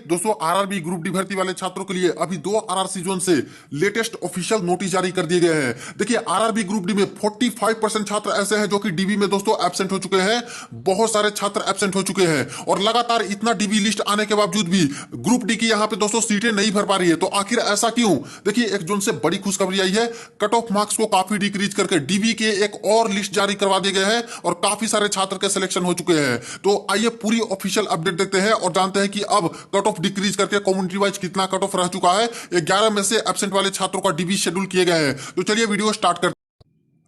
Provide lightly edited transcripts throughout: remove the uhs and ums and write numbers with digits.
दोस्तों RRB group D भर्ती वाले छात्रों के लिए अभी दो आरआरसी जोन से लेटेस्ट ऑफिशियल नोटिस जारी कर दिए गए हैं। देखिए आरआरबी ग्रुप डी में 45% छात्र ऐसे हैं जो कि डीबी में दोस्तों एब्सेंट हो चुके हैं। बहुत सारे छात्र एब्सेंट हो चुके हैं और लगातार इतना डीबी लिस्ट आने के बावजूद भी ग्रुप डी की यहाँ पे दोस्तों सीटें नहीं भर पा रही है। तो आखिर ऐसा क्यों? देखिए एक जोन से बड़ी खुशखबरी आई है। कट ऑफ मार्क्स को काफी डिक्रीज करके डीबी के एक और लिस्ट जारी करवा दिए गए हैं और काफी सारे छात्र के सिलेक्शन हो चुके हैं। तो आइए पूरी ऑफिशियल अपडेट देखते हैं और जानते हैं कि अब कट ऑफ डिक्रीज करके कम्युनिटी वाइज कितना कट ऑफ रह चुका है। 11 में से एब्सेंट वाले छात्रों का डीबी शेड्यूल किए गए हैं। तो चलिए वीडियो स्टार्ट करते हैं।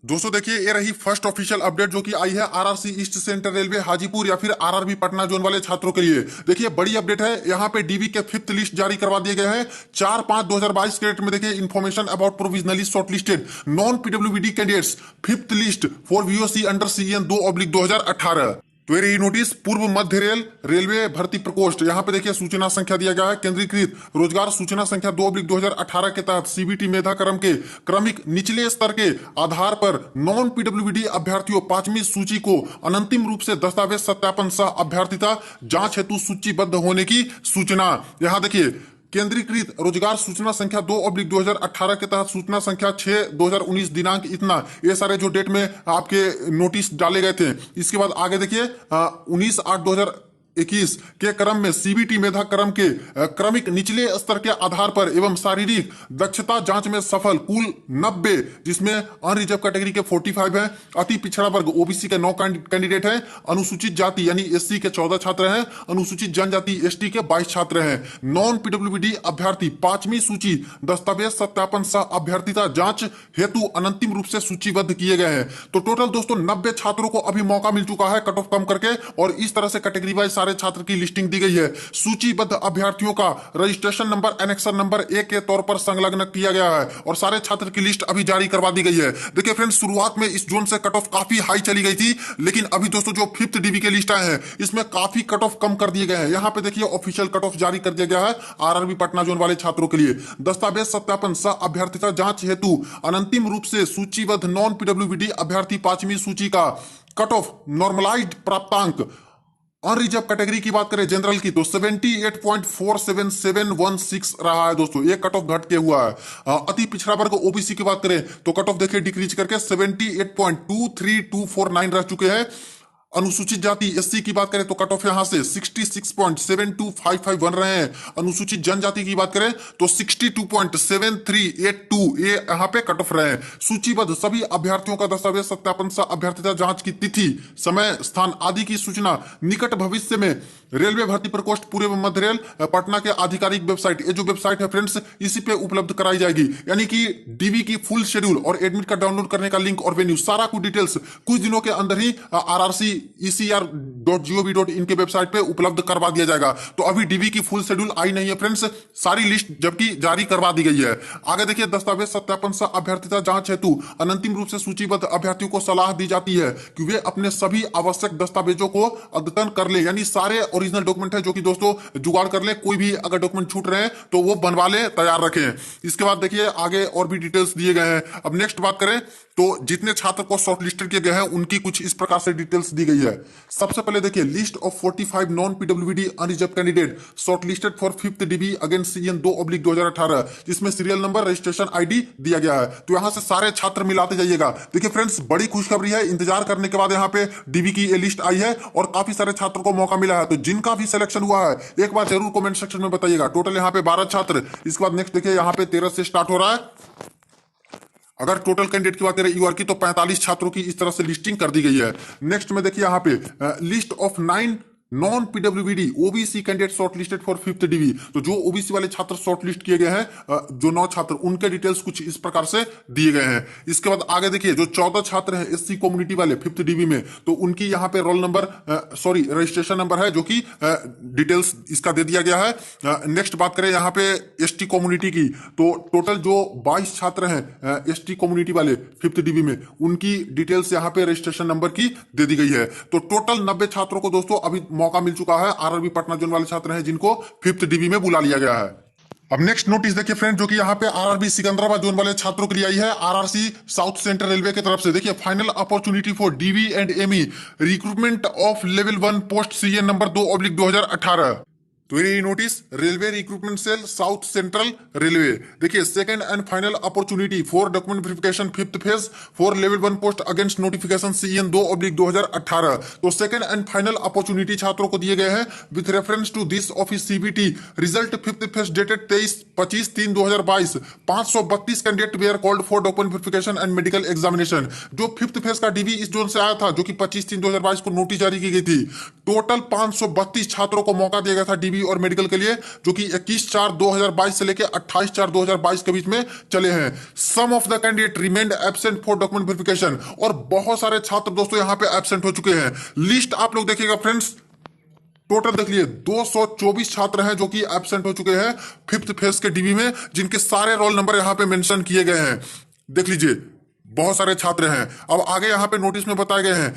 दोस्तों देखिए ये रही फर्स्ट ऑफिशियल अपडेट जो कि आई है RRC east central railway Hajipur या फिर आरआरबी पटना जोन वाले छात्रों के लिए। देखिए बड़ी अपडेट है, यहाँ पे डीबी के 5th लिस्ट जारी करवा दिए गए हैं। 4/5/2022 के डेट में देखिए information about provisionally shortlisted non PWBD candidates 5th list for VOC under CN 2/2018। तो ये रही नोटिस। पूर्व मध्य रेलवे भर्ती प्रकोष्ठ, यहाँ पे देखिए सूचना संख्या दिया गया है। केंद्रीकृत रोजगार सूचना संख्या 2/2018 के तहत सीबीटी मेधा क्रम के क्रमिक निचले स्तर के आधार पर नॉन पीडब्ल्यूडी अभ्यर्थियों 5वीं सूची को अनंतिम रूप से दस्तावेज सत्यापन सह अभ्यर्थिता जांच हेतु सूचीबद्ध होने की सूचना। यहाँ देखिए केंद्रीकृत रोजगार सूचना संख्या 2/2018 के तहत सूचना संख्या 6/2019 दिनांक इतना, ये सारे जो डेट में आपके नोटिस डाले गए थे। इसके बाद आगे देखिए 19/8/2021 के क्रम में सीबीटी मेधा क्रम के क्रमिक निचले स्तर के आधार पर एवं शारीरिक दक्षता जांच में सफल कुल 90, जिसमें अनरिजर्व कैटेगरी के 45 है, अति पिछड़ा वर्ग ओबीसी के 9 कैंडिडेट हैं, अनुसूचित जाति यानी एससी के 14 छात्र हैं, अनुसूचित जनजाति एसटी के 22 छात्र हैं। नॉन पीडब्ल्यूडी अभ्यर्थी 5वीं सूची दस्तावेज सत्यापन सह अभ्यर्थिता जांच हेतु अनंतिम रूप से सूचीबद्ध किए गए हैं। तो टोटल दोस्तों 90 छात्रों को अभी मौका मिल चुका है कट ऑफ कम करके, और इस तरह से कैटेगरी वाइज सारे छात्र की लिस्टिंग दी गई है। सूचीबद्ध अभ्यर्थियों का रजिस्ट्रेशन नंबर एनेक्सर नंबर 1 के तौर पर संलग्न किया गया है और सारे छात्र की लिस्ट अभी जारी करवा दी गई है। देखिए फ्रेंड्स शुरुआत में इस जोन से कट ऑफ काफी हाई चली गई थी, लेकिन अभी दोस्तों जो 5th डीबी के लिस्ट आए हैं इसमें काफी कट ऑफ कम कर दिए गए हैं। यहाँ पे देखिए ऑफिशियल कट ऑफ जारी कर दिया गया है आरआरबी पटना जोन वाले छात्रों के लिए। दस्तावेज सत्यापन सह अभ्यर्थिता जांच हेतु अनंतिम रूप से सूचीबद्ध नॉन पीडब्ल्यूडी अभ्यर्थी 5वीं सूची का कट ऑफ नॉर्मलाइज्ड प्राप्तांक अनरिजर्व कैटेगरी की बात करें जनरल की तो 78.47716 रहा है दोस्तों, ये कट ऑफ घट के हुआ है। अति पिछड़ा वर्ग ओबीसी की बात करें तो कट ऑफ देखिए डिक्रीज करके 78.23249 रह चुके हैं। अनुसूचित जाति एससी की बात करें तो कट ऑफ यहां से 66.72551 बन रहे हैं। अनुसूचित जनजाति की बात करें तो 62.7382 ये यहां पे कट ऑफ रहे हैं। सूचीबद्ध सभी अभ्यर्थियों का दस्तावेज सत्यापन सह अभ्यर्थिता जांच की तिथि, समय, स्थान आदि की सूचना निकट भविष्य में रेलवे भर्ती प्रकोष्ठ पूर्व मध्य रेल पटना के आधिकारिक वेबसाइट, ये जो वेबसाइट है फ्रेंड्स इसी पे उपलब्ध कराई जाएगी। यानी कि डीबी की फुल शेड्यूल और एडमिट कार्ड डाउनलोड करने का लिंक और वेन्यू सारा कुछ डिटेल्स कुछ दिनों के अंदर ही आरआरसी ecr.gov.in के वेबसाइट पे उपलब्ध करवा दिया जाएगा। तो अभी डीबी की फुल शेड्यूल आई नहीं है फ्रेंड्स, सारी लिस्ट जबकि जारी करवा दी गई है। आगे देखिए दस्तावेज सत्यापन सह अभ्यर्थिता जांच हेतु अनंतिम रूप से सूचीबद्ध अभ्यर्थियों को सलाह दी जाती है कि वे अपने सभी आवश्यक दस्तावेजों को अद्यतन कर ले, यानी सारे ओरिजिनल डॉक्यूमेंट है जो कि दोस्तों जुगाड़ कर ले, कोई भी अगर डॉक्यूमेंट छूट रहे हैं तो वो बनवा ले, तैयार रखें। इसके बाद देखिए आगे और भी डिटेल्स दिए गए हैं। अब नेक्स्ट बात करें तो जितने छात्र को शॉर्टलिस्टेड किए गए हैं उनकी कुछ इस प्रकार से डिटेल्स दी गई है। सबसे पहले देखिए list of 45 non PWD unreserve candidate shortlisted for 5th DB against CN 2/2018, जिसमें सीरियल नंबर रजिस्ट्रेशन आईडी दिया गया है। तो यहां से सारे छात्र मिलाते जाइएगा। देखिए फ्रेंड्स बड़ी खुशखबरी है, इंतजार करने के बाद यहाँ पे डीबी की ये लिस्ट आई है और काफी सारे छात्रों को मौका मिला है। तो जिनका भी सिलेक्शन हुआ है एक बार जरूर कमेंट सेक्शन में बताइएगा। टोटल यहाँ पे 12 छात्र। इसके बाद नेक्स्ट देखिए यहाँ पे 13 से स्टार्ट हो रहा है। अगर टोटल कैंडिडेट की बात करें यूआर की तो 45 छात्रों की इस तरह से लिस्टिंग कर दी गई है। नेक्स्ट में देखिए यहाँ पे list of 9 non PWD OBC candidate shortlisted for 5th dB. तो जो ओबीसी वाले छात्र शॉर्टलिस्ट किए गए हैं, जो 9 छात्र, उनके डिटेल्स कुछ इस प्रकार से दिए गए हैं। इसके बाद आगे देखिए जो 14 छात्र हैं एससी कम्युनिटी वाले 5th डीबी में, तो उनकी यहाँ पे रोल नंबर रजिस्ट्रेशन नंबर है जो कि डिटेल्स इसका दे दिया गया है। नेक्स्ट बात करें यहाँ पे एसटी कम्युनिटी की तो टोटल जो 22 छात्र हैं एसटी कम्युनिटी वाले 5th डीबी में, उनकी डिटेल्स यहाँ पे रजिस्ट्रेशन नंबर की दे दी गई है। तो टोटल 90 छात्रों को दोस्तों अभी मौका मिल चुका है। आरआरबी पटना जोन वाले छात्र हैं जिनको 5th डीबी में बुला लिया गया है। अब नेक्स्ट नोटिस देखिए फ्रेंड जो कि यहाँ पे आरआरबी सिकंदराबाद जोन वाले छात्रों के लिए आई है आरआरसी साउथ सेंट्रल रेलवे की तरफ से। देखिए final opportunity for DB and ME recruitment of level 1 post CN number 2/2018। तो ये notice railway recruitment cell south central railway. देखिए second and final opportunity for document verification fifth phase for level 1 post against notification CN 2/2018। तो second and final opportunity छात्रों को दिए गए हैं with reference to this office CBT result fifth phase dated 25/3/2022। 532 candidate were called for document verification and medical examination. जो fifth phase का DV इस zone से आया था, जो कि 25/3/2022 को नोटिस जारी की गई थी। टोटल 532 छात्रों को मौका दिया गया था DV और मेडिकल के लिए, जो कि 21/4/2022 से लेकर 28/4/2022 के बीच में चले हैं। Some of the candidate remained absent for document verification. और बहुत सारे छात्र दोस्तों यहां पे एब्सेंट हो चुके हैं। लिस्ट आप लोग देखिएगा फ्रेंड्स, टोटल देख लिए 224 छात्र हैं जो कि एब्सेंट हो चुके हैं फिफ्थ फेज के DV में, जिनके सारे रोल नंबर यहां पे मेंशन किए गए हैं। देख लीजिए बहुत सारे छात्र हैं। अब आगे यहां पे नोटिस में बताए गए हैं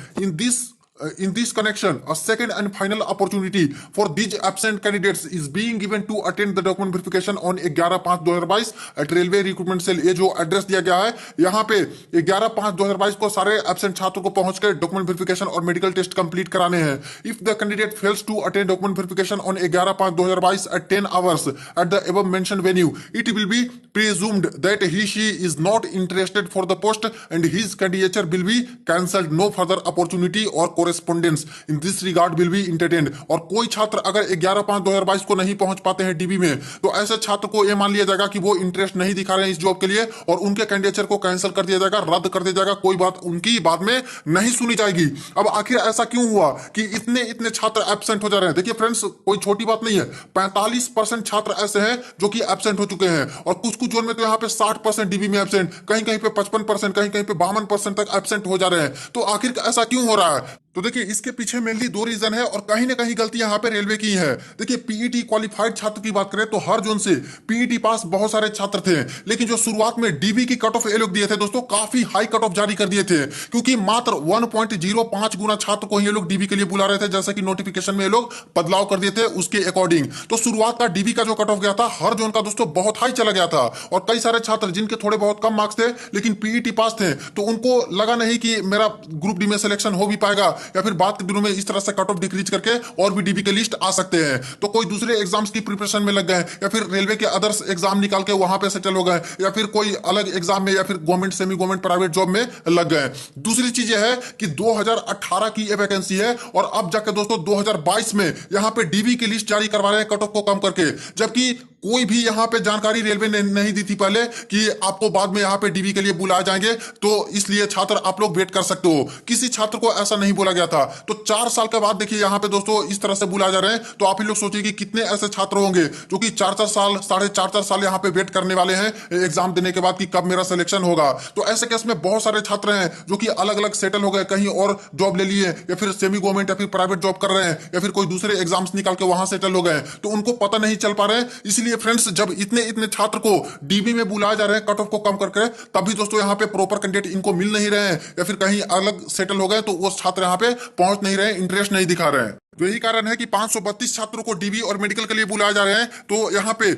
in this connection, a second and final opportunity for these absent candidates is being given to attend the document verification on 11/5/2022 at railway recruitment cell। ये जो एड्रेस दिया गया है यहाँ पे 11/5/2022 को सारे एब्सेंट छात्रों को पहुंच कर डॉक्यूमेंट वेरिफिकेशन और मेडिकल टेस्ट कंप्लीट कराने हैं। If the candidate fails to attend document verification on 11/5/2022 at 10 hours at the above mentioned venue, it will be presumed that she is not interested for the post and his candidature will be cancelled। No further opportunity or correspondence in this regard will be entertained। और कोई छात्र अगर 11/5/2022 को नहीं पहुंच पाते हैं DV में, तो ऐसे छात्र को यह मान लिया जाएगा कि वो इंटरेस्ट नहीं दिखा रहे हैं इस जॉब के लिए, और उनके कैंडिडेचर को कैंसिल कर दिया जाएगा, रद्द कर दिया जाएगा। कोई बात उनकी बाद में नहीं सुनी जाएगी। अब आखिर ऐसा क्यों हुआ कि इतने छात्र एब्सेंट हो जा रहे हैं? देखिए फ्रेंड्स, कोई छोटी बात नहीं है। 45% छात्र ऐसे हैं जो कि एब्सेंट हो चुके हैं, और कुछ कुछ जोन में तो यहाँ पे 60% DV में एब्सेंट, कहीं कहीं पे 55%, कहीं कहीं पे 52% तक एब्सेंट हो जा रहे हैं। तो आखिर ऐसा क्यों हो रहा है? तो देखिए इसके पीछे मेनली 2 रीजन है, और कहीं ना कहीं गलती यहाँ पे रेलवे की है। देखिए PET क्वालिफाइड छात्र की बात करें तो हर जोन से PET पास बहुत सारे छात्र थे, लेकिन जो शुरुआत में DV की कट ऑफ ये लोग दिए थे दोस्तों, काफी हाई कट ऑफ जारी कर दिए थे, क्योंकि मात्र 1.05 गुना छात्र को ये लोग DV के लिए बुला रहे थे, जैसा कि नोटिफिकेशन में ये लोग बदलाव कर दिए थे उसके अकॉर्डिंग। तो शुरुआत का DV का जो कट ऑफ गया था हर जोन का दोस्तों बहुत हाई चला गया था, और कई सारे छात्र जिनके थोड़े बहुत कम मार्क्स थे लेकिन PET पास थे, तो उनको लगा नहीं कि मेरा ग्रुप डी में सिलेक्शन हो भी पाएगा, या फिर बाद के दिनों में इस तरह से कट ऑफ डिक्रीज करके और भी DV के लिस्ट आ सकते हैं। तो कोई दूसरे एग्जाम्स की प्रिपरेशन में लग गए, या फिर रेलवे के अदर्स एग्जाम निकाल के वहां पे सेटल हो गए, या फिर कोई अलग एग्जाम में, या फिर government semi government private job में लग गए। दूसरी चीज यह है कि 2018 की ये वैकेंसी है, और अब जाके दोस्तों 2022 में यहाँ पे DV की लिस्ट जारी करवा रहे हैं कट ऑफ को कम करके, जबकि कोई भी यहाँ पे जानकारी रेलवे ने नहीं दी थी पहले कि आपको बाद में यहाँ पे DV के लिए बुलाए जाएंगे, तो इसलिए छात्र आप लोग वेट कर सकते हो। किसी छात्र को ऐसा नहीं बोला गया था। तो 4 साल के बाद देखिए यहाँ पे दोस्तों इस तरह से बुलाए जा रहे हैं, तो आप ही लोग सोचिए कि कितने ऐसे छात्र होंगे जो कि 4-4 साल 4.5 साल यहाँ पे वेट करने वाले हैं एग्जाम देने के बाद कि कब मेरा सिलेक्शन होगा। तो ऐसे केस में बहुत सारे छात्र हैं जो कि अलग अलग सेटल हो गए, कहीं और जॉब ले लिए, या फिर सेमी गवर्नमेंट या फिर प्राइवेट जॉब कर रहे हैं, या फिर कोई दूसरे एग्जाम्स निकाल के वहां सेटल हो गए, तो उनको पता नहीं चल पा रहे हैं। इसलिए फ्रेंड्स, जब इतने छात्र को DV में बुलाया जा रहे हैं कट ऑफ को कम करके, तभी दोस्तों यहाँ पे प्रॉपर कैंडिडेट इनको मिल नहीं रहे हैं, या फिर कहीं अलग सेटल हो गए, तो वो छात्र यहाँ पे पहुंच नहीं रहे, इंटरेस्ट नहीं दिखा रहे हैं। तो यही कारण है कि 532 छात्रों को DV और मेडिकल के लिए बुलाया जा रहे हैं। तो यहाँ पे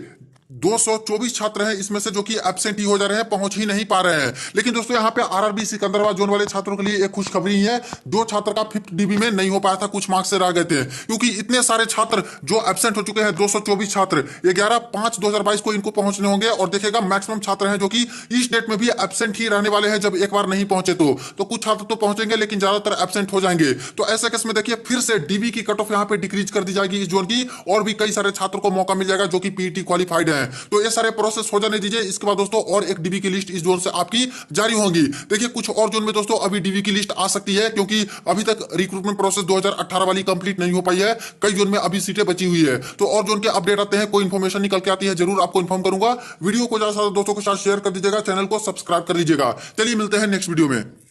224 छात्र हैं इसमें से जो कि एब्सेंट ही हो जा रहे हैं, पहुंच ही नहीं पा रहे हैं। लेकिन दोस्तों यहाँ पे RRB सिकंदराबाद जोन वाले छात्रों के लिए एक खुशखबरी है। 2 छात्र का 5th DV में नहीं हो पाया था, कुछ मार्क्स से रह गए थे, क्योंकि इतने सारे छात्र जो एब्सेंट हो चुके हैं 224 छात्र 11/5/2022 को इनको पहुंचने होंगे, और देखेगा मैक्सिमम छात्र हैं जो कि इस डेट में भी एब्सेंट ही रहने वाले हैं। जब एक बार नहीं पहुंचे तो कुछ छात्र तो पहुंचेंगे, लेकिन ज्यादातर एब्सेंट हो जाएंगे। तो ऐसे केस में देखिए फिर से DV की कट ऑफ यहाँ पे डिक्रीज कर दी जाएगी इस जोन की, और भी कई सारे छात्रों को मौका मिल जाएगा जो कि PET क्वालिफाइड है। तो ये सारे प्रोसेस हो जाने दीजिए। इसके बाद दोस्तों और एक DV की लिस्ट इस जोन से आपकी जारी होगी। देखिए कुछ और जोन में दोस्तों अभी DV की लिस्ट आ सकती है, क्योंकि अभी तक रिक्रूटमेंट प्रोसेस 2018 वाली कंप्लीट नहीं हो पाई है। कई जोन में अभी सीटें बची हुई है। तो और जोन के अपडेट आते हैं, कोई इन्फॉर्मेशन निकल के आती है जरूर आपको इन्फॉर्म करूंगा। वीडियो को ज्यादा से ज्यादा दोस्तों के साथ शेयर कर दीजिएगा, चैनल को सब्सक्राइब कर लीजिएगा। चलिए मिलते हैं नेक्स्ट वीडियो में।